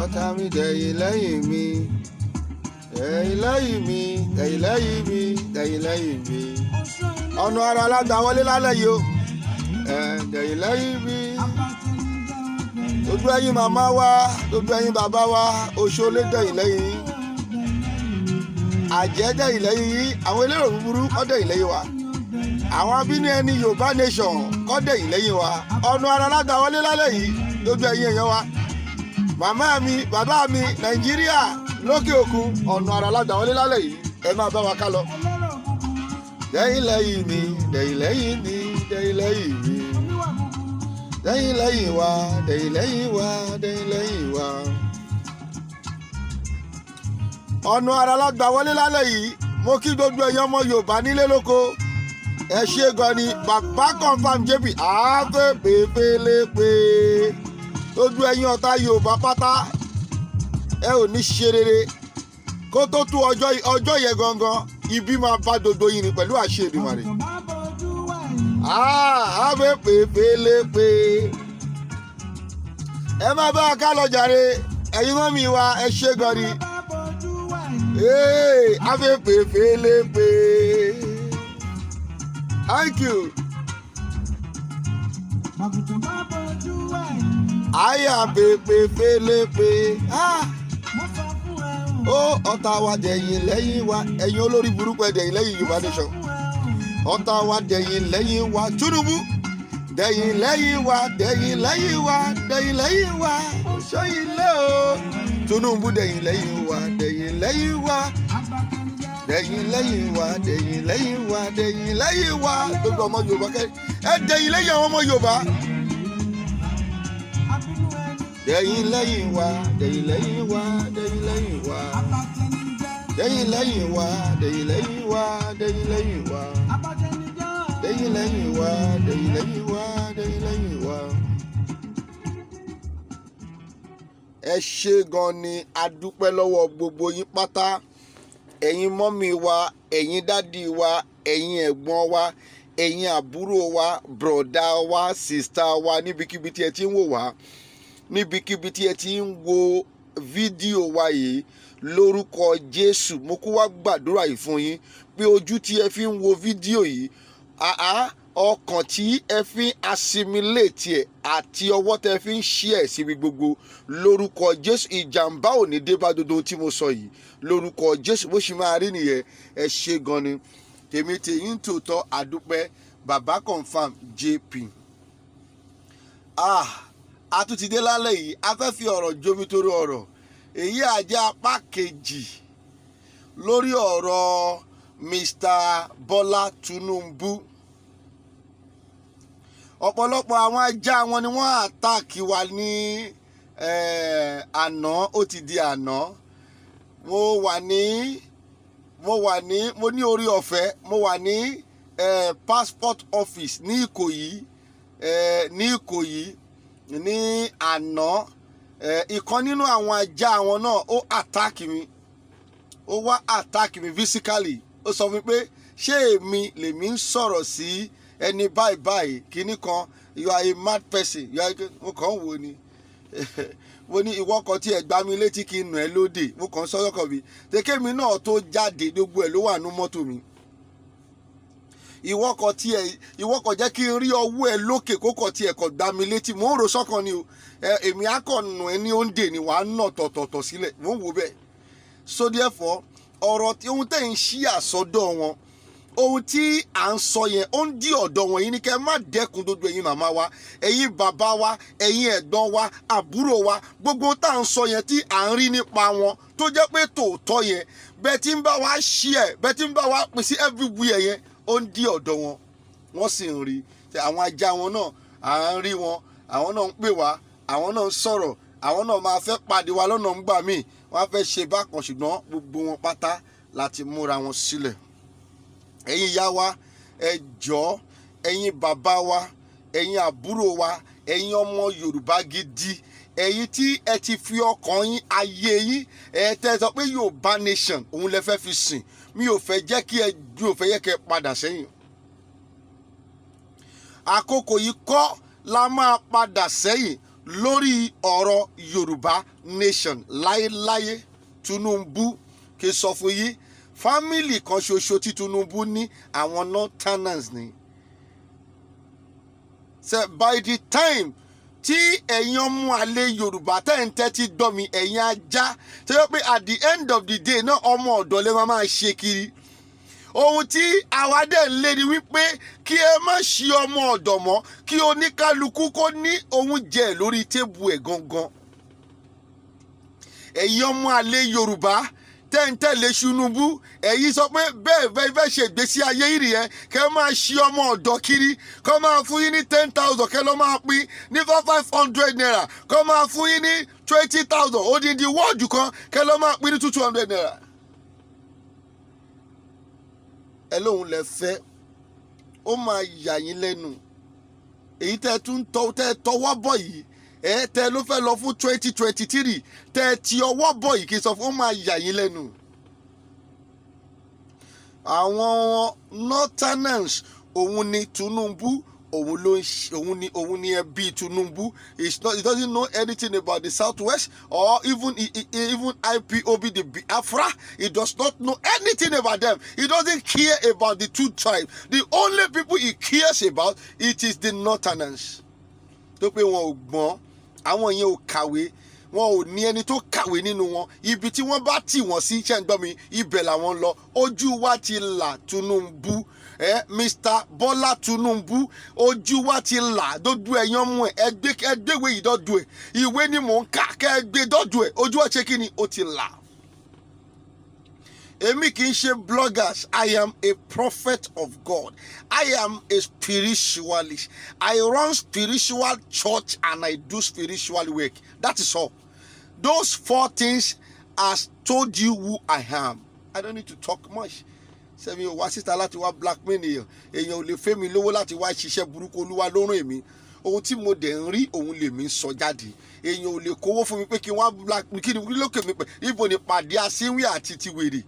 ọ̀tá mi dẹ̀yìn lẹ́yìn mi. Dẹ̀yìn lẹ́yìn mi, dẹ̀yìn lẹ́yìn mi, dẹ̀yìn lẹ́yìn mi. Ọ̀nà ara alágbà wọlé lálẹ́ yìí o. Dẹ̀yìn lẹ́yìn mi. Gbogbo ẹ̀yin màmá wa, gbogbo ẹ̀yin bàbá wa, Òṣòlé dẹ̀yìn lẹ́yìn. Àjẹ́ dẹ̀yìn lẹ́yìn yìí, àwọn elérò búburú kọ́ dẹ̀yìn lẹ́yìn wa. Àwọn abínú ẹni Yorùbá nation kọ́ dẹ̀yìn lẹ́yìn wa. Ọ̀nà ara alágbà wọlé lálẹ́ yìí, gbogbo ẹ̀yin èèyàn wa. Màmá mi, bàbá mi, Nàìjíríà, lókè òkun, ọ̀nà ara alágbà wọlé lálẹ́ yìí, ẹ máa bá wa ká lọ. Dẹ̀yìn lẹ́yìn mi, dẹ̀yìn lẹ́yìn mi, dẹ̀yìn lẹ́yìn mi. Dẹ̀yìn lẹ́yìn wa, dẹ̀yìn lẹ́yìn wa, dẹ̀yìn lẹ́yìn wa. Ọ̀nà ara alágbà wọlé lálẹ́ yìí, mo kí gbogbo ẹ̀yin ọmọ Yorùbá nílé lóko. Ẹ ṣé gan ni Babaconfirm JP àáfẹ́ pépélépe. Gbogbo ẹ̀yin ọ̀tá Yorùbá pátá, ẹ ò ní ṣe rere. Kó tó tú ọjọ́ yẹn gangan, ibi máa bá dodo yìí ni pẹ̀lú àṣẹ Èdùmàrè. Àáfẹ́ pépélépe. Ẹ máa bá a ká lọ jàre, ẹ̀yin mọ́mì wa ẹ ṣé gan ni. Àáfẹ́ pépélépe. Thank you. Àyà pépélépe. Ó ọ̀tá wa dẹ̀yìn lẹ́yìn wa, ẹ̀yin olórí burúkú ẹ̀ dẹ̀yìn lẹ́yìn Yorùbá nation. Ọ̀tá wa dẹ̀yìn lẹ́yìn wa, Tunubu dẹ̀yìn lẹ́yìn wa, dẹ̀yìn lẹ́yìn wa, dẹ̀yìn lẹ́yìn wa, ṣọ́yìn lé o. Tunubu dẹ̀yìn lẹ́yìn wa, dẹ̀yìn lẹ́yìn wa, dẹ̀yìn lẹ́yìn wa, dẹ̀yìn lẹ́yìn wa, dẹ̀yìn lẹ́yìn wa. Gbogbo ọmọ Yorùbá kẹ́ ẹ dẹ̀yìn lẹ́yìn àwọn ọmọ Yorùbá. Dẹ̀yìn lẹ́yìn wa, dẹ̀yìn lẹ́yìn wa, dẹ̀yìn lẹ́yìn wa. Dẹ̀yìn lẹ́yìn wa, dẹ̀yìn lẹ́yìn wa, dẹ̀yìn lẹ́yìn wa. Dẹ̀yìn lẹ́yìn wa, dẹ̀yìn lẹ́yìn wa, dẹ̀yìn lẹ́yìn wa. Ẹ ṣé gan ni, a dúpẹ́ lọ́wọ́ gbogbo yín pátá. Ẹ̀yin mọ́mì wa, ẹ̀yin dádì wa, ẹ̀yin ẹ̀gbọ́n wa, ẹ̀yin àbúrò wa, bùrọ̀dá wa, sìstà wa, níbikíbi tí ẹ ti ń wò wá, níbikíbi tí ẹ ti ń wo fídíò wa yìí, lórúkọ Jésù mo kú wá gbàdúrà yìí fún yín pé ojú tí ẹ fi ń wo fídíò yìí, ọkàn tí ẹ fi ń assimilate ẹ̀ àti ọwọ́ tẹ fi ń share síbi gbogbo, lórúkọ Jésù ìjàmbá ò ní dé bá dodo tí mo sọ yìí, lórúkọ Jésù bó ṣe máa rí nìyẹn. Ẹ ṣé gan ni, tèmi tèyín tòótọ́ àdúpẹ́ Babaconfirm JP. A tún ti dé lálẹ́ yìí, a fẹ́ fi ọ̀rọ̀ jomi torí ọ̀rọ̀, èyí àjẹ́ apá kejì lórí ọ̀rọ̀ Mr. Bola Tunubu. Ọ̀pọ̀lọpọ̀ àwọn ajá wọn ni wọ́n àtàkì wa ní àná, ó ti di àná. Mo ní orí ọ̀fẹ́, mo wà ní passport office ní Ìkòyí ní àná. Ìkan nínú àwọn ajá wọn náà ó wá attack mi physically. Ó sọ fún mi pé ṣé èmi lèmi ń sọ̀rọ̀ sí ẹni báyìí kíní kan, you are a mad person, mo kàn ń wò ni. Mo ní ìwọ kan tí ẹ gbá mi létí kí n nù ẹ lóde, mo kàn ń sọ lọ́kàn mi tẹ́kẹ́mi náà tó jáde gbogbo ẹ̀ ló wà nú mọ́tò mi. Ìwọ kan jẹ́ kí n rí ọwọ́ ẹ lókè kókò tí ẹ kàn gbá mi létí, mò ń ro sọ́kàn ni o. Èmi á kàn nù ẹ ní òǹdè ni wàá nà tọ̀tọ̀tọ̀ sílẹ̀, mò ń wò bẹ́ẹ̀. So therefore ọ̀rọ̀ tí ohun tẹ̀ ń ṣí àsọdọ̀ wọn, ohun tí à ń sọ yẹn ó ń dí ọ̀dọ̀ wọn yìí ni kẹ́ má dẹ́kun gbogbo ẹ̀yin màmá wa, ẹ̀yin bàbá wa, ẹ̀yin ẹ̀gbọ́n wa, àbúrò wa, gbogbo tá à ń sọ yẹn tí à ń rí nípa wọn tó jẹ́ pé tòótọ́ yẹn, bẹ́ẹ̀ tí ń bá wa share, bẹ́ẹ̀ tí ń bá wa pín sí everywhere yẹn, ó ń dí ọ̀dọ̀ wọn, wọ́n sì ń rí. Àwọn ajá wọn náà à ń rí wọn, àwọn náà ń pè wá, àwọn náà ń sọ̀rọ̀, àwọn náà máa fẹ́ pàdé wa lọ́nà ń gbà míì, wọ́n á fẹ́ ṣe bákan, ṣùgbọ́n gbogbo wọn pátá láti múra wọn sílẹ̀. Ẹ̀yin ìyá wa, ẹ jọ̀ọ́, ẹ̀yin bàbá wa, ẹ̀yin àbúrò wa, ẹ̀yin ọmọ Yorùbá gidi, ẹ̀yin tí ẹ ti fi ọkàn yín, ayé yín, tẹ́ sọ pé Yorùbá nation òun lẹ fẹ́ fi sìn, mi ò fẹ́ jẹ́ kí ẹ padà sẹ́yìn. Àkókò yìí kọ́ la máa padà sẹ́yìn, lórí ọ̀rọ̀ Yorùbá nation láéláé. Tunubu kì í sọ fún yín fámìlì kan ṣoṣo tí Tunubu ní àwọn northerners ni. So by the time tí ẹ̀yin ọmọ àlè Yorùbá tẹ́ ń tẹ́tí gbọ́ mi ẹ̀yin ajá tó yẹ pé at the end of the day náà ọmọ ọ̀dọ́ lè máa ṣe kiri. Ohun tí àwa dẹ̀ ń lé ni wípé kí ẹ má ṣí ọmọ ọ̀dọ̀ mọ́ kí oníkálukú kó ní ohun jẹ lórí tébù ẹ̀ gangan. Ẹ̀yin ọmọ àlè Yorùbá tẹ́ ń tẹ̀lé Tinubu ẹ̀yin sọ pé bẹ́ẹ̀ ṣe ìgbésí ayé yìí yẹn kẹ́ máa ṣí ọmọ ọ̀dọ̀ kiri kọ́ máa fún yín ní 10,000 kẹ́ lọ́ máa pín ní 500 naira kọ́ máa fún yín ní 20,000 odindi wọ́ọ̀dù kan kẹ́ lọ́ máa pín ní 200 naira. Ẹ lóhun lẹ fẹ́ ó máa yà yín lẹ́nu èyí tẹ́ tọwọ́ bọ̀ yìí tẹ́ ló fẹ́ lọ fún 2023 tẹ́ ti ọwọ́ bọ̀ yìí kì í sọ fún ó máa yà yín lẹ́nu. Àwọn northerners òun ni Tunubu òun ni ẹbí Tunubu. He doesn't know anything about the southwest or even IPOB, the Biafra. He does not know anything about them. He doesn't care about the two tribes. The only people he cares about it is the northerners. Tó pé wọn ò gbọ́n àwọn yẹn ò kàwé wọn ò ní ẹni tó kàwé nínú wọn ibi tí wọ́n bá tì wọ́n sí ṣe ń gbọ́ mi ibẹ̀ làwọn lọ. Ojú wa ti là Tunubu. Mr. Bola Tunubu ojú wa ti là dọ́dọ̀ ẹ̀yàn mú ẹ̀ ẹgbẹ́wé yìí dọ́dọ̀ ẹ̀ ìwé ni mò ń kà kẹ́ ẹ gbé dọ́dọ̀ ẹ̀ ojú wa ṣe kí ni ó ti là. Èmi kì í ṣe bloggers. I am a prophet of God. I am a spiritualist. I run spiritual church and I do spiritual work. That is all. Those 4 things has told you who I am. I don't need to talk much. Sẹ́mi ò wá síta láti wá blackmail èèyàn ò lè fẹ́ mi lówó láti wá ṣiṣẹ́ burúkú Olúwa ló rán èmi. Ohun tí mo dẹ̀ ń rí òun lèmi ń sọ jáde. Èèyàn ò lè kówó fún mi pé kí n wá kí ni lókè mi pẹ̀ ibo ni pàdé asínwí àti ti wèrè.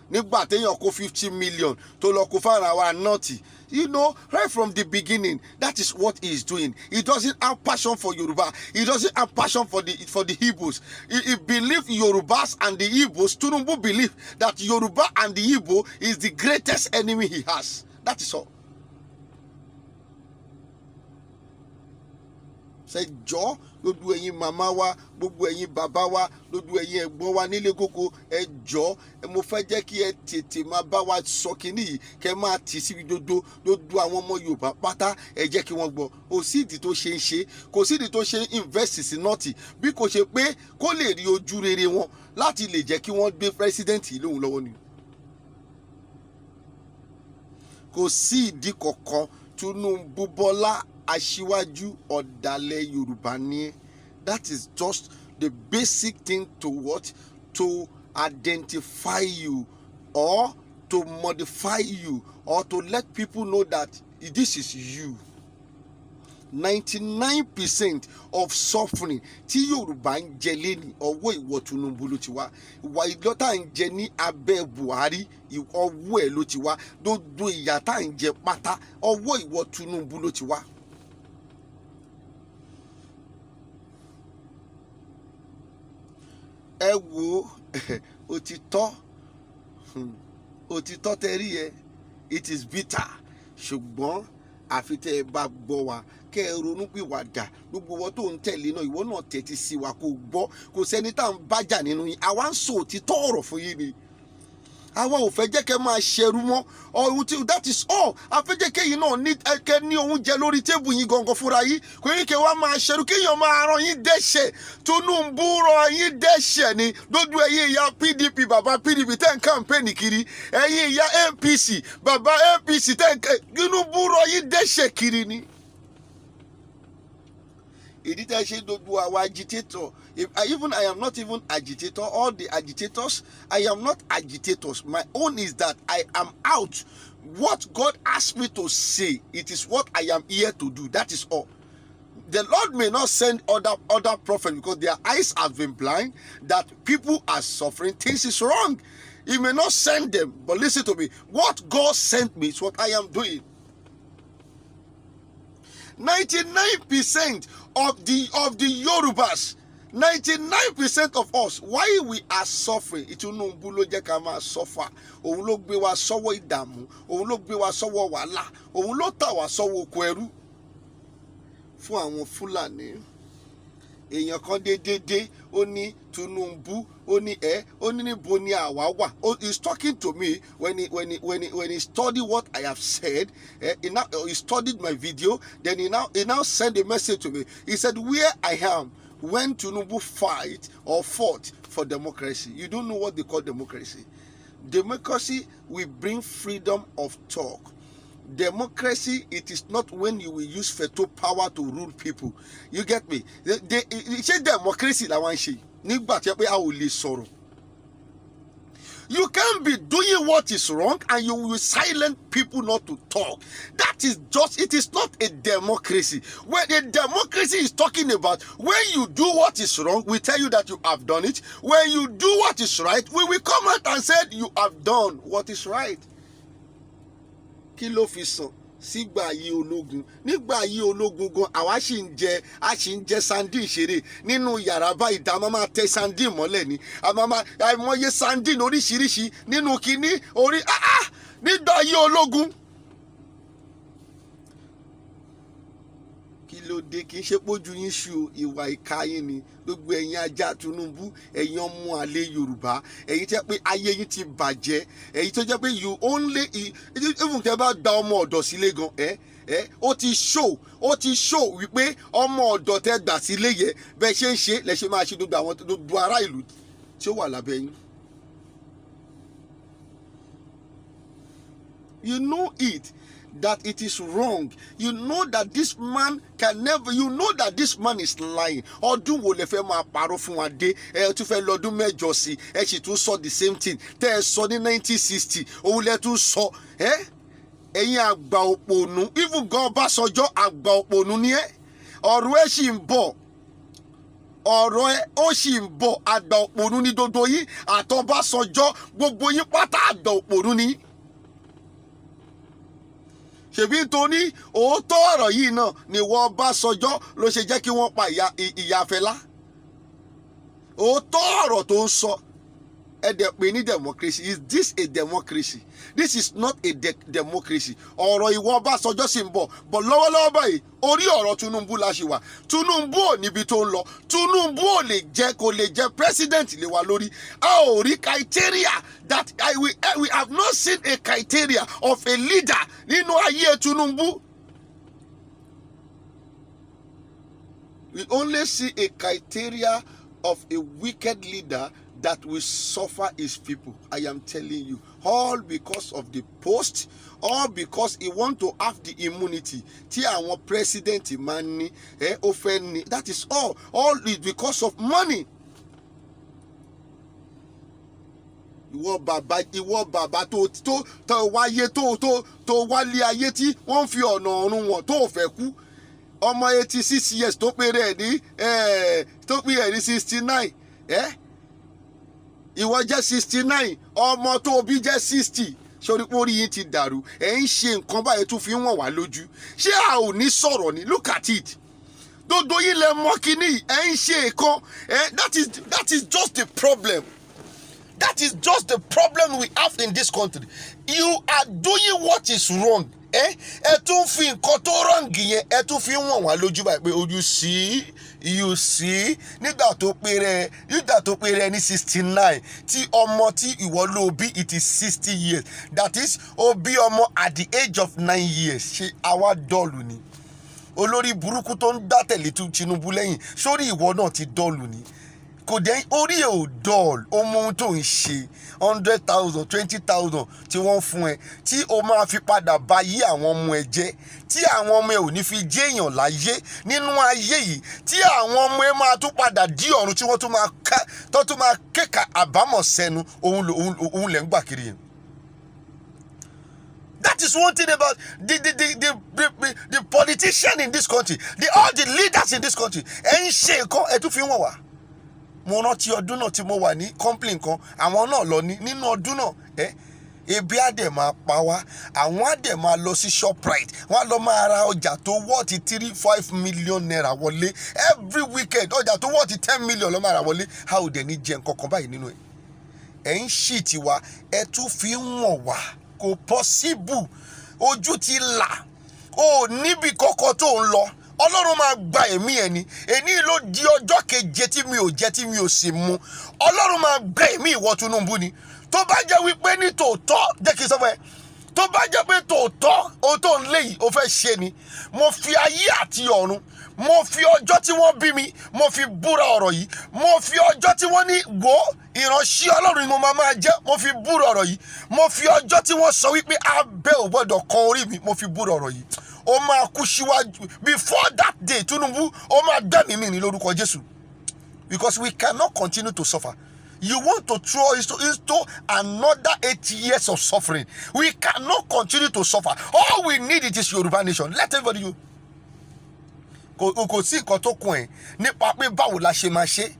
Nígbà téèyàn kó 50 million tó lọ kó fáwọn àwa nọ́ọ̀tì. You know, right from the beginning, that is what he is doing. He doesn't have passion for Yoruba. He doesn't have passion for the Igbos. He believes Yorubas and the Igbos. Tunubu believe that Yoruba and the Igbo is the greatest enemy he has. That is all. Ṣé jọ́ lójú ẹ̀yin màmá wa gbogbo ẹ̀yin bàbá wa lójú ẹ̀yin ẹ̀gbọ́n wa nílé kókó ẹ jọ́ mo fẹ́ jẹ́ kí ẹ tètè máa bá wa sọ kínní yìí kẹ́ máa tì sí lójú àwọn ọmọ Yorùbá pátá ẹ jẹ́ kí wọ́n gbọ́. Kò sí ìdí tó ṣe ń ṣe kò sí ìdí tó ṣe ń invest sí nọ́ọ̀tì bí kò ṣe pé kó lè rí ojú rere wọn láti lè jẹ́ kí wọ́n gbé president yìí lóhùn lọ́wọ́ ni. Kò sí ìdí kankan Tinubu Bọ́lá Aṣíwájú ọ̀dàlẹ̀ Yorùbá ni. That is just the basic thing to what? To identify you or to modify you or to let people know that this is you. 99% of suffering tí Yorùbá ń jẹ lẹ́ni ọwọ́ ìwọ Tinubu ló ti wá. Ìwà ìjọ tá à ń jẹ ní abẹ́ Buhari ọwọ́ ẹ̀ ló ti wá. Gbogbo ìyà tá à ń jẹ pátá ọwọ́ ìwọ Tinubu ló ti wá. Ẹ wo òtítọ́ tẹ́ rí ẹ it is bitter ṣùgbọ́n àfi tẹ́ ẹ bá gbọ́ wa kẹ́ ẹ ronú pìwàdà gbogbo wọn tó ń tẹ̀lé náà ìwọ náà tẹ́tí sí wa kó gbọ́ kò sẹ́ni tá à ń bájà nínú yín àwa ń sọ òtítọ́ ọ̀rọ̀ fún yín ni. Àwa ò fẹ́ jẹ́ kẹ́ máa ṣẹrú mọ́ ohun tí that is all. A fẹ́ jẹ́ kéyìn náà ní kẹ́ ní oúnjẹ lórí tébù yín gangan fúnra yín kò yín kẹ́ wá máa ṣẹrú kéèyàn máa rán yín dẹ́ṣẹ̀. Tinubu rán yín dẹ́ṣẹ̀ ni lójú ẹ̀yin ìyá PDP bàbá PDP tẹ́ ń kàmpéènì kiri ẹ̀yin ìyá APC bàbá APC tẹ́ ń Tinubu rán yín dẹ́ṣẹ̀ kiri ni. Ìdí tẹ́ ṣe gbogbo àwa agitator I am not even agitator. All the agitators I am not agitators. My own is that I am out. What God asked me to say, it is what I am here to do. That is all. The Lord may not send other prophets because their eyes have been blind, that people are suffering, things is wrong. He may not send them, but listen to me. What God sent me is what I am doing. 99% of the Yorubas, 99% of us, why we are suffering? Tinubu ló jẹ́ ká máa suffer. Òun ló gbé wa sọ́wọ́ ìdààmú. Òun ló gbé wa sọ́wọ́ wàhálà. Òun ló tà wá sọ́wọ́ oko ẹrú. Fún àwọn Fúlàní. Èèyàn kan dédédé ó ní Tinubu ó ní níbo ni àwa wà. He's talking to me when he studied what I have said. He studied my video. Then he now sent a message to me. He said, where I am when Tinubu fought for democracy. You don't know what they call democracy. Democracy will bring freedom of talk. Democracy, it is not when you will use veto power to rule people. You get me? Ṣé democracy làwọn ṣe nígbà tí pé a ò lè sọ̀rọ̀. You can't be doing what is wrong and you will silence people not to talk. That is just, it is not a democracy. When a democracy is talking about when you do what is wrong, we tell you that you have done it. When you do what is right, we will come out and say you have done what is right. Kí ló fi sàn sígbà ayé ológun? Nígbà ayé ológun gan àwa sì ń jẹ sandin ṣeré nínú yàrá báyìí dá máa tẹ sandin mọ́lẹ̀ ni àìmọye sandin oríṣiríṣi nínú kíní orí nígbà ayé ológun. Kí ló dé? Kì í ṣe pójú yín ṣu ìwà ìka yín ni gbogbo ẹ̀yin ajá Tinubu, ẹ̀yin ọmọ àlè Yorùbá, ẹ̀yin tẹ́ pé ayé yín ti bàjẹ́, ẹ̀yin tó jẹ́ pé you only even tẹ́ bá gba ọmọ ọ̀dọ̀ sílé gan ó ti show wípé ọmọ ọ̀dọ̀ tẹ́ gbà sílé yẹ bẹ́ẹ̀ ṣe ń ṣe lẹ ṣe máa ṣe gbogbo ará ìlú tí ó wà lábẹ́ yín. You know it. That it is wrong. You know that this man can never, you know that this man is lying. Ọdún wo lẹ fẹ́ máa parọ́ fún wa dé? Tún fẹ́ lọ́dún mẹ́jọ sí, sì tún sọ the same thing. Tẹ́ ẹ sọ ní 1960, òun lẹ tún sọ. Ẹ̀yin àgbà òpònú, even gan Ọbásanjọ́ àgbà òpònú ni ẹ́. Ọ̀rọ̀ ẹ̀ sì ń bọ̀. Ọ̀rọ̀ ẹ̀ ó sì ń bọ̀. Àgbà òpònú ni gbogbo yín. Àtọbásanjọ́ gbogbo yín pátá àgbà òpònú ni. Ṣèbí nítorí òótọ́ ọ̀rọ̀ yìí náà ni wọ́n Ọbásanjọ́ ló ṣe jẹ́ kí wọ́n pa ìyá Fẹlá. Òótọ́ ọ̀rọ̀ tó ń sọ ẹ̀dẹ̀ pé ní democracy. Is this a democracy? This is not a democracy. Ọ̀rọ̀ ìwọ Ọbásanjọ́ sì ń bọ̀ bọ̀ lọ́wọ́lọ́wọ́ báyìí orí ọ̀rọ̀ Tinubu la ṣe wà. Tinubu ò níbi tó ń lọ. Tinubu ò lè jẹ́ kó lè jẹ́ president lé wa lórí. A ò rí criteria that we have not seen a criteria of a leader nínú ayé Tinubu. We only see a criteria of a wicked leader that will suffer his people. I am telling you, all because of the post, all because he want to have the immunity. Tí àwọn president máa ní, ó fẹ́ ní. That is all. All is because of money. Ìwọ bàbá tó wáyé tó wálé ayé tí wọ́n fi ọ̀nà ọ̀run wọn tó fẹ́ kú. Ọmọ 86 years tó pé rẹ̀ ní 69. Ìwọ jẹ́ 69, ọmọ tó bí jẹ́ 60. Sórí orí yín ti dàrú. Ẹ ń ṣe nǹkan báyìí tó fi wọ́n wá lójú. Ṣé a ò ní sọ̀rọ̀ ni? Look at it. Dodo yín lẹ mọ́ kíní. Ẹ ń ṣe nǹkan. That is just the problem. That is just the problem we have in this country. You are doing what is wrong. Ẹ tún fi nǹkan tó wrong yẹn ẹ tún fi wọ́n wá lójú báyìí pé you see nígbà tó pé rẹ ní 69 tí ọmọ tí ìwọ ló bí it is 60 years. That is ó bí ọmọ at the age of 9 years. Ṣé àwa dọ́ọ̀lù ni? Olórí burúkú tó ń dá tẹ̀lé Tinubu lẹ́yìn sórí ìwọ náà ti dọ́ọ̀lù ni. Kò dẹ́ orí ẹ̀ ò dọ́ọ̀lù ó mọ ohun tó ń ṣe 100,000 20,000 tí wọ́n fún ẹ tí o máa fi padà bá yí àwọn ọmọ ẹ jẹ́ tí àwọn ọmọ ẹ ò ní fi jẹ́ èèyàn láyé nínú ayé yìí tí àwọn ọmọ ẹ máa tún padà dí ọ̀run tí wọ́n tún máa kéka àbámọ̀ sẹ́nu òun lẹ̀ ń gbà kiri yẹn. That is one thing about the politician in this country, all the leaders in this country. Ẹ ń ṣe nǹkan ẹ tún fi wọ́n wá. Mo rántí ọdún náà tí mo wà ní complain kan àwọn náà lọ ní nínú ọdún náà ebi á dẹ̀ máa pa wá, àwọn á dẹ̀ máa lọ sí Shoprite, wọ́n á lọ máa ra ọjà tó wọ́ọ̀tì 3-5 million naira wọlé every weekend, ọjà tó wọ́ọ̀tì 10 million lọ́ máa ra wọlé, a ò dẹ̀ ní jẹ nǹkan kan báyìí nínú ẹ̀. ẹ̀ ń ṣì tiwa, ẹ tún fi ń wọ̀n wá, kò possible, ojú ti là, ó níbi kọ́kọ́ tó ń lọ, Ọlọ́run máa gba ẹ̀mí ẹ̀ ni. Èní ló di ọjọ́ keje tí mi ò jẹ tí mi ò sì mu, Ọlọ́run máa gba ẹ̀mí ìwọ Tinubu ni. Tó bá jẹ́ wípé ní tòótọ́, jẹ́ kí n sọ fún ẹ, tó bá jẹ́ pé tòótọ́ ohun tó ń lé yìí ó fẹ́ ṣe ni, mo fi ayé àti ọ̀run, mo fi ọjọ́ tí wọ́n bí mi, mo fi búra ọ̀rọ̀ yìí, mo fi ọjọ́ tí wọ́n ní wò ìránṣẹ́ Ọlọ́run ni mo máa jẹ́, mo fi búra ọ̀rọ̀ yìí, mo fi ọjọ́ tí wọ́n sọ wípé abẹ́ ò gbọ́dọ̀ kan orí mi, mo fi búra ọ̀rọ̀ yìí. Ó máa kú síwájú, before that day Tinubu ó máa gbẹ̀mí mi ní lórúkọ Jésù, because we cannot continue to suffer. You want to throw into another 8 years of suffering. We cannot continue to suffer. All we need is Yoruba nation. Let everybody know. Kò sí nǹkan tó kún ẹ̀ nípa pé báwo la ṣe máa ṣe.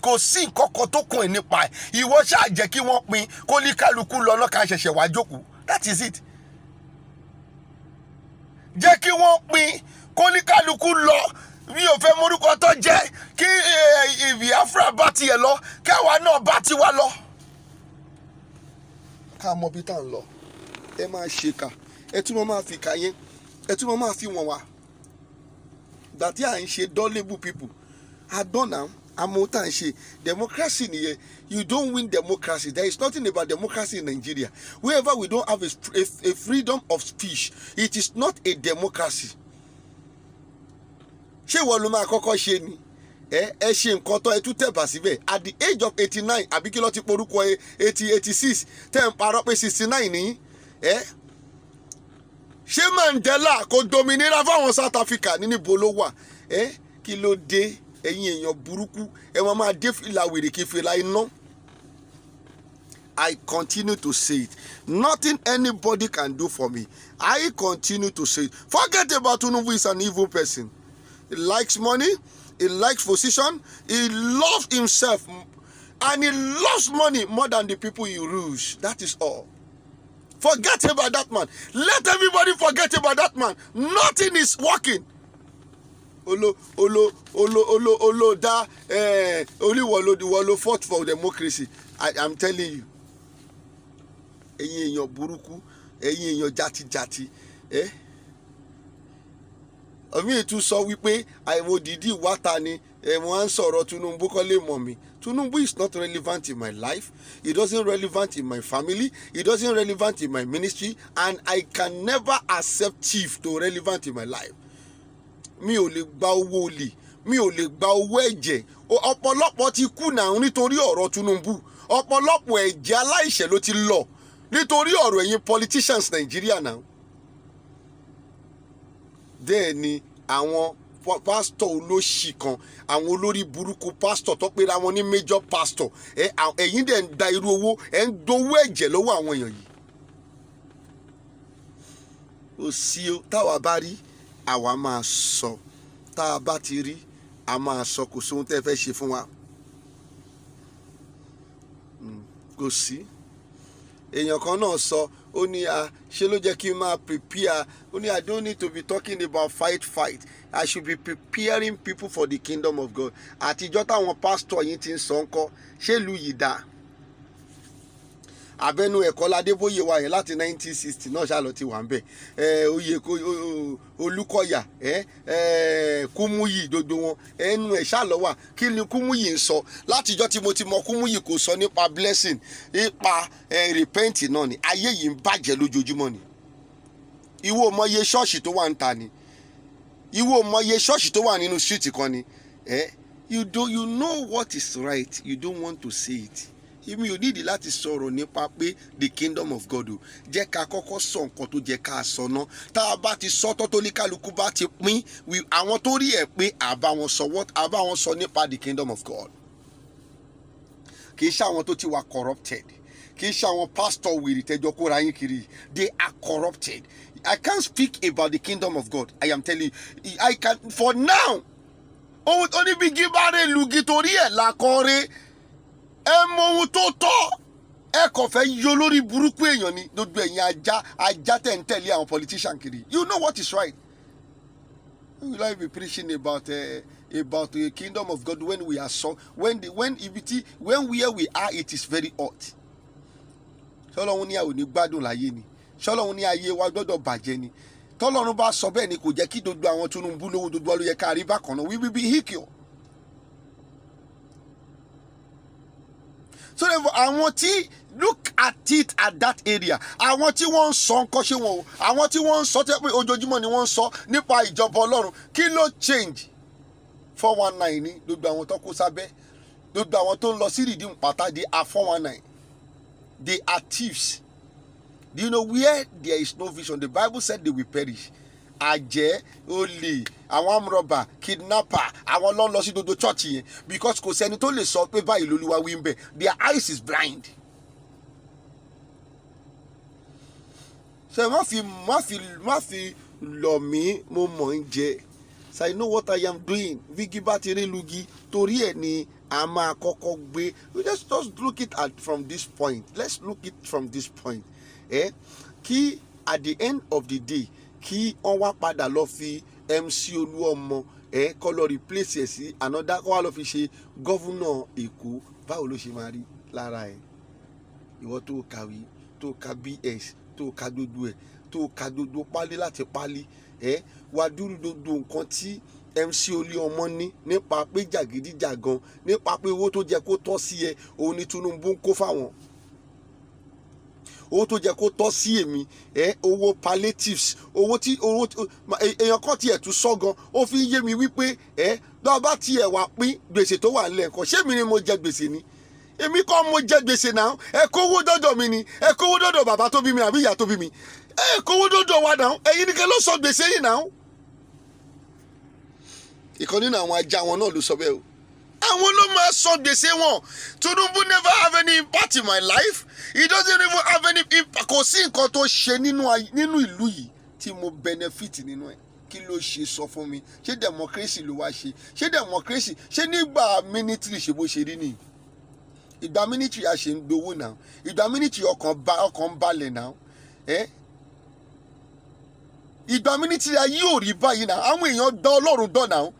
Kò sí nǹkan kan tó kún ẹ̀ nípa ẹ̀. Ìwọ ṣáà jẹ́ kí wọ́n pín kó ní kálukú lọ lọ́ka ṣẹ̀ṣẹ̀ wá jókòó. That is it. Jẹ́ kí wọ́n pín kó ní kálukú lọ. Mi ò fẹ́ morúkọ tó jẹ́ kí Biafra bá tiẹ̀ lọ, káwa náà bá tiwa lọ. Ká mọ bí tá à ń lọ. Ẹ máa ṣe kà, ẹ tún máa fi kà yẹn, ẹ tún máa fi wọ̀n wá. Ìgbà tí à ń ṣe dullable people, àgbọ̀n náà, àmọ́ tá à ń ṣe democracy nìyẹn. You don't win democracy. There is nothing about democracy in Nigeria. Wherever we don't have a freedom of speech, it is not a democracy. Ṣé ìwọ ló máa kọ́kọ́ ṣe ni? Ẹ ṣe nǹkan tó ẹ tún tẹ̀bà síbẹ̀. At the age of 89, àbí kí ló ti porúkọ 86, tẹ́ ń parọ́ pé 69 ní. Ṣé Mandela kò dominira fáwọn South Africa ní níbo ló wà? Kí ló dé ẹ̀yin èèyàn burúkú? Ẹ máa dé fìlà wèrè kí fìlà iná. I continue to say it. Nothing anybody can do for me. I continue to say it. Forget about Tinubu is an evil person. He likes money, he likes position, he loves himself, and he loves money more than the people he rules. That is all. Forget about that man. Let everybody forget about that man. Nothing is working. Only fought for democracy. I'm telling you. Ẹ̀yin èèyàn burúkú, ẹ̀yin èèyàn jati. Omi tún sọ wípé àìwò dìdí wáta ni wọ́n ń sọ̀rọ̀ Tinubu kọ́ lè mọ̀ mí. Tinubu is not relevant in my life. It doesn't relevant in my family. It doesn't relevant in my ministry. And I can never accept chief to relevant in my life. Mi ò lè gba owó olè. Mi ò lè gba owó ẹ̀jẹ̀. Ọ̀pọ̀lọpọ̀ ti kú náà nítorí ọ̀rọ̀ Tinubu. Ọ̀pọ̀lọpọ̀ ẹ̀jẹ̀ aláìṣẹ̀ ló ti lọ nítorí ọ̀rọ̀ ẹ̀yin politicians Nàìjíríà náà. Bẹ́ẹ̀ ni àwọn pásítọ̀ olóṣì kan, àwọn olórí burúkú pásítọ̀ tó pera wọn ní major pastor, ẹ̀yin dẹ̀ ń da irú owó, ẹ̀ ń dowó ẹ̀jẹ̀ lọ́wọ́ àwọn èèyàn yìí. Ó sí o, táwa bá rí àwa máa sọ, tá a bá ti rí a máa sọ, kò sóhun tẹ́ fẹ́ ṣe fún wa. Kò sí. Èèyàn kan náà sọ, ó ní ṣé ló jẹ́ kí n máa prepare, ó ní I don't need to be talking about fight. I should be preparing people for the kingdom of God. Àtijọ́ táwọn pastor yìí ti ń sọ ńkọ́, ṣé ìlú yìí dáa? Abẹ́nú ẹ̀kọ́ Ládébóyè wa yẹn láti 1960 náà ṣàlọ́ ti wà ń bẹ̀. Olúkọ̀yà, Kúmúyì, gbogbo wọn ẹnu ẹ̀ ṣàlọ́ wà. Kí ni Kúmúyì ń sọ? Látijọ́ tí mo ti mọ Kúmúyì kò sọ nípa blessing, nípa repent náà ni. Ayé yìí ń bàjẹ́ lójoojúmọ́ ni. Ìwọ mọ iye ṣọ́ọ̀ṣì tó wà ń ta ni. Ìwọ mọ iye ṣọ́ọ̀ṣì tó wà nínú street kan ni. You know what is right, you don't want to say it. Èmi ò nídìí láti sọ̀rọ̀ nípa pé the kingdom of God o. Jẹ́ ká kọ́kọ́ sọ nǹkan tó jẹ́ ká sọ ná. Tá a bá ti sọ tó ní kálukú bá ti pín, àwọn tó rí ẹ̀ pé àbá wọn sọ nípa the kingdom of God. Kì í ṣe àwọn tó ti wà corrupted. Kì í ṣe àwọn pastor wèrè tẹ́jọ́ kóra yín kiri. They are corrupted. I can't speak about the kingdom of God. I am telling you. I can, for now. Ohun tó ní bí gíbárẹ̀ lùgì torí ẹ̀ làkọ́rẹ́. Ẹ mọ ohun tó tọ́, ẹ kò fẹ́ yọ lórí burúkú èèyàn ni gbogbo ẹ̀yin ajá tẹ̀ ń tẹ̀lé àwọn politician kiri. You know what is right. We will be preaching about the kingdom of God when we are when where we are it is very hot. Ṣọlọ́run ní àwọn ò ní gbádùn láyé ni. Ṣọlọ́run ní ayé wa gbọ́dọ̀ bàjẹ́ ni. Tọ́lọ́run bá sọ bẹ́ẹ̀ ni kò jẹ́ kí gbogbo àwọn Tinubu lówó gbogbo ló yẹ ká rí bákan náà. We will be equal. So therefore, àwọn tí look at it at that area, àwọn tí wọ́n ń sọ nǹkan ṣe wọn o, àwọn tí wọ́n ń sọ tẹ́ pé ojoojúmọ́ ni wọ́n ń sọ nípa ìjọba Ọlọ́run, kí ló change? 419 ní gbogbo àwọn tó kó sábẹ́, gbogbo àwọn tó ń lọ sí Redeem pátá, they are 419. They are thieves. Do you know where there is no vision? The Bible said they will perish. Àjẹ́, olè, àwọn amúrọ̀bà, kidnapper, àwọn ló ń lọ sí gbogbo church yẹn, because kò sẹ́ni tó lè sọ pé báyìí l'Olúwa wí ń bẹ̀. Their eyes is blind. So má fi lọ̀ mí, mo mọ̀ ń jẹ. So I know what I am doing. Vigi bá ti rí lugi, torí ẹ̀ ni a máa kọ́kọ́ gbé. Let's just look it at from this point. Let's look it from this point. Kí at the end of the day, kí wọ́n wá padà lọ fi MC Olúọmọ kọ́ lọ replace ẹ̀ sí another kọ́ wá lọ fi ṣe gọ́vùnà Èkó, báwo ló ṣe máa rí lára ẹ̀? Ìwọ tó kàwé, tó ka BS, tó ka gbogbo ẹ̀, tó ka gbogbo pálí láti pálí, wá dúró gbogbo nǹkan tí MC Olúọmọ ní nípa pé jàgídíjàgan, nípa pé owó tó jẹ kó tọ́ sí ẹ òun ni Tinubu ń kó fáwọn. Owó tó jẹ kó tọ́ sí èmi, owó palliatives, owó èèyàn kan tiẹ̀ tún sọ gan, ó fi ń yé mi wípé bá bá tiẹ̀ wá pín gbèsè tó wà nílẹ̀ kan, ṣé mi ni mo jẹ gbèsè ni? Èmi kọ́ mo jẹ gbèsè náà, ẹ kówó dọ́dọ̀ mi ni, ẹ kówó dọ́dọ̀ bàbá tó bí mi àbí ìyá tó bí mi, ẹ kówó dọ́dọ̀ wa náà, ẹ̀yin nìkan ló sọ gbèsè yìí náà. Ìkan nínú àwọn ajá wọn náà ló sọ bẹ́ẹ̀ o. Àwọn ló máa sọ gbèsè wọn. Tinubu never have any impact in my life. He doesn't even have any impact. Kò sí nǹkan tó ṣe nínú ìlú yìí tí mo benefit nínú ẹ̀. Kí ló ṣe sọ fún mi? Ṣé democracy ló wá ṣe? Ṣé democracy? Ṣé nígbà military ṣe bó ṣe rí nìyí? Ìgbà military a ṣe ń gbowó náà. Ìgbà military ọkàn ń balẹ̀ náà. Ìgbà military ayé ò rí báyìí náà. Àwọn èèyàn dá Ọlọ́run dán náà.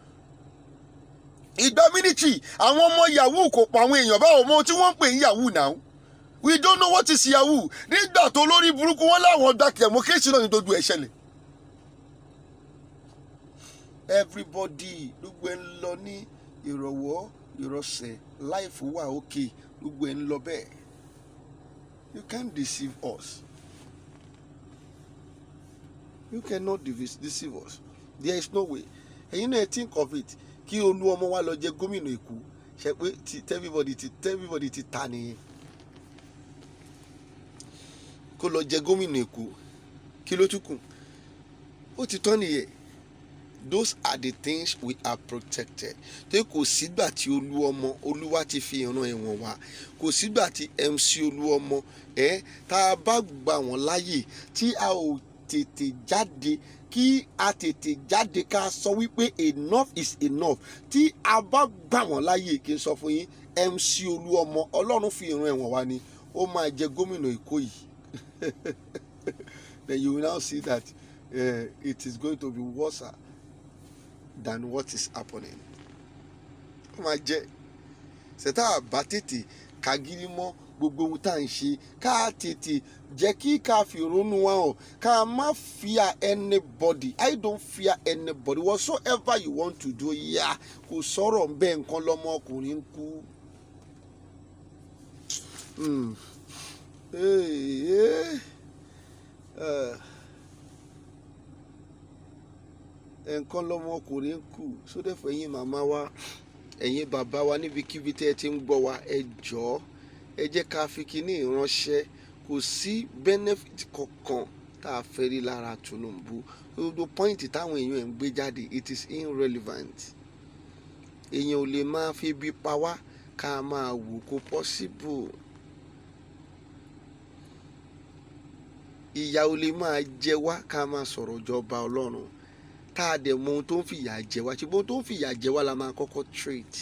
Ìgbà military àwọn ọmọ yahoo kò pa àwọn èèyàn báwo mọ tí wọ́n ń pè ní yahoo now. We don't know what is yahoo. Nígbà tó lórí burúkú wọn láwọn dá democracy náà ní dojú ẹ̀ ṣẹlẹ̀. Everybody gbogbo ẹ̀ ń lọ ní ìrọ̀wọ́ ìrọ̀sẹ̀, life wà okay, gbogbo ẹ̀ ń lọ bẹ́ẹ̀. You can't deceive us. You cannot deceive us. There is no way. And you know, think of it. Kí Olúọmọ wá lọ jẹ gómìnà Èkó, ṣe pé everybody ti ta nìyẹn. Kó lọ jẹ gómìnà Èkó, kí ló tún kù? Ó ti tán nìyẹn. Those are the things we are protected. Tó kò sígbà tí Olúwa ti fi ìran ẹ̀wọ̀n wá, kò sígbà tí MC Olúọmọ tá a bá gbà wọ́n láyè tí a ò tètè jáde, kí a tètè jáde ká sọ wípé enough is enough. Tí a bá gbà wọ́n láyè, kí n sọ fún yín, MC Olúọmọ Ọlọ́run fi ìran ẹ̀wọ̀n wá ni, ó máa jẹ gómìnà Èkó yìí. Then you will now see that it is going to be worse than what is happening. Ó máa jẹ́ ṣètà àbá tètè kagiri mọ́ gbogbo ohun tá à ń ṣe, ká tètè jẹ́ kí ká fi ronú wa hàn, ká má fear anybody. I don't fear anybody. Whatsoever you want to do, kò sọ̀rọ̀ ń bẹ́ẹ̀ nǹkan lọ́mọ ọkùnrin ń kú. Nǹkan lọ́mọ ọkùnrin ń kú. So therefore, ẹ̀yin màmá wa, ẹ̀yin bàbá wa níbikíbi tẹ́ ẹ ti ń gbọ́ wa, ẹ jọ̀ọ́ ẹ jẹ́ ká fi kíní ìránṣẹ́. Kò sí benefit kankan tá a fẹ́ rí lára Tinubu. Gbogbo point táwọn èèyàn ń gbé jáde, it is irrelevant. Èèyàn ò lè máa fi bí pa wá ká máa wò, kó possible. Ìyà ò lè máa jẹ wá ká máa sọ̀rọ̀ ìjọba Ọlọ́run. Tá a dẹ̀ mọ ohun tó ń fìyà jẹ wá, ṣùgbọ́n ohun tó ń fìyà jẹ wá la máa kọ́kọ́ treat.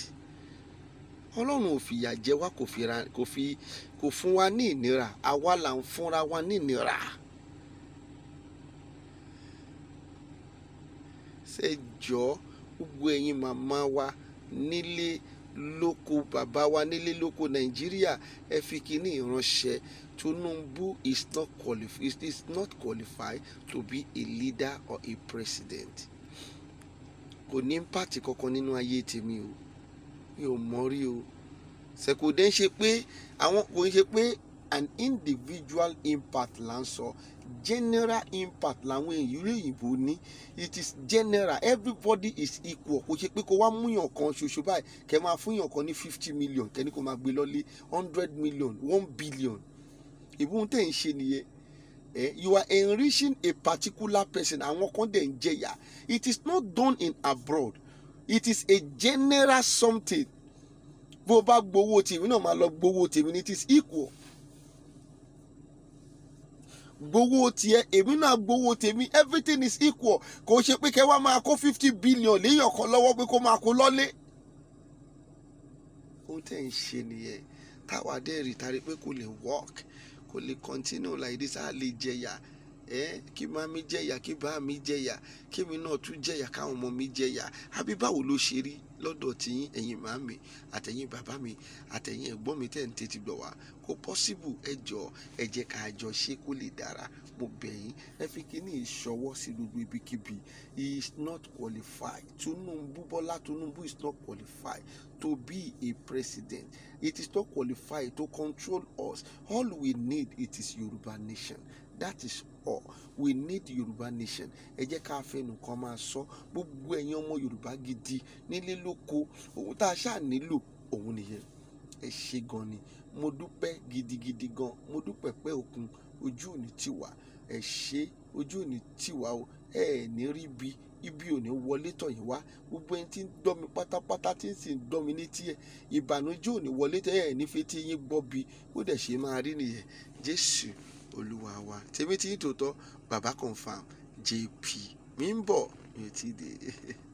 Ọlọ́run ò fìyà jẹ wá, kò fún wa ní ìnira, àwa là ń fúnra wa ní ìnira. Ṣé jọ̀ọ́ gbogbo ẹ̀yin màmá wa nílé lóko, bàbá wa nílé lóko Nàìjíríà, ẹ fi kíní ìránṣẹ́. Tunubu is not qualified to be a leader or a president. Kò ní impact kankan nínú ayé tèmi o, mi ò mọ̀ rí o. Kò dẹ̀ ṣe pé kò ń ṣe pé an individual impact là ń sọ, general impact làwọn èyí òyìnbó ní. It is general, everybody is equal. Kò ṣe pé kó wá múyàn kan ṣoṣo báyìí kẹ́ máa fún yàn kan ní 50 million kẹ́ni kó máa gbé lọ́lé 100 million 1 billion. Ìbùn tẹ̀ ń ṣe nìyẹn. You are enriching a particular person, àwọn kan dẹ̀ ń jẹyà. It is not done in abroad, it is a general something. Bó bá gbowó tèmi náà máa lọ gbowó tèmi ní, it is equal. Gbowó tiẹ̀ èmi náà gbowó tèmi, everything is equal. Kò ṣe pé kẹ́ wá máa kó 50 billion léyàn kan lọ́wọ́ pé kó máa kó lọ́lé. Ohun tẹ̀ ń ṣe nìyẹn. Táwa dẹ̀ rí tari pé kò lè work, kò lè continue like this, á lè jẹyà. Kí màmí jẹyà, kí bá mi jẹyà, kí mi náà tún jẹyà, káwọn ọmọ mi jẹyà. Àbí báwo ló ṣe rí lọ́dọ̀ tí ẹ̀yin màmí àtẹ̀yin bàbá mi àtẹ̀yin ẹ̀gbọ́n mi tẹ̀ ń tètè gbọ̀ wá? Kò possible. Ẹ jọ̀ọ́ ẹ jẹ́ ká jọ ṣe kó lè dára. Mo bẹ̀ yín, ẹ fi kíní ìṣọwọ́ sí gbogbo ibikíbi. He is not qualified. Bola Tunubu is not qualified to be a president. It is not qualified to control us. All we need, it is Yoruba nation. That is all. We need Yoruba nation. Ẹ jẹ́ ká fẹnu kan máa sọ. Gbogbo ẹ̀yin ọmọ Yorùbá gidi nílé lóko, ohun tá a ṣáà nílò òun nìyẹn. Ẹ ṣé gan ni. Mo dúpẹ́ gidigidi gan. Mo dúpẹ́ pé òkun ojú òní tiwa. Ẹ ṣé, ojú òní tiwa o. Ẹ ní rí ibi òní wọlé tọ̀yìn wá. Gbogbo ẹni tí ń gbọ́ mi pátápátá tí ń sì ń gbọ́ mi létí ẹ̀, ìbànújẹ́ òní wọlé tẹ̀ ẹ̀ nífẹ̀ẹ́ tí yín gbọ́ bí ó dẹ̀ ṣe máa rí nìyẹn. Jésù Olúwa wa. Tèmi tí ń tòótọ́ Babaconfirm JP. Mi ń bọ̀, mi ò tí ì dé.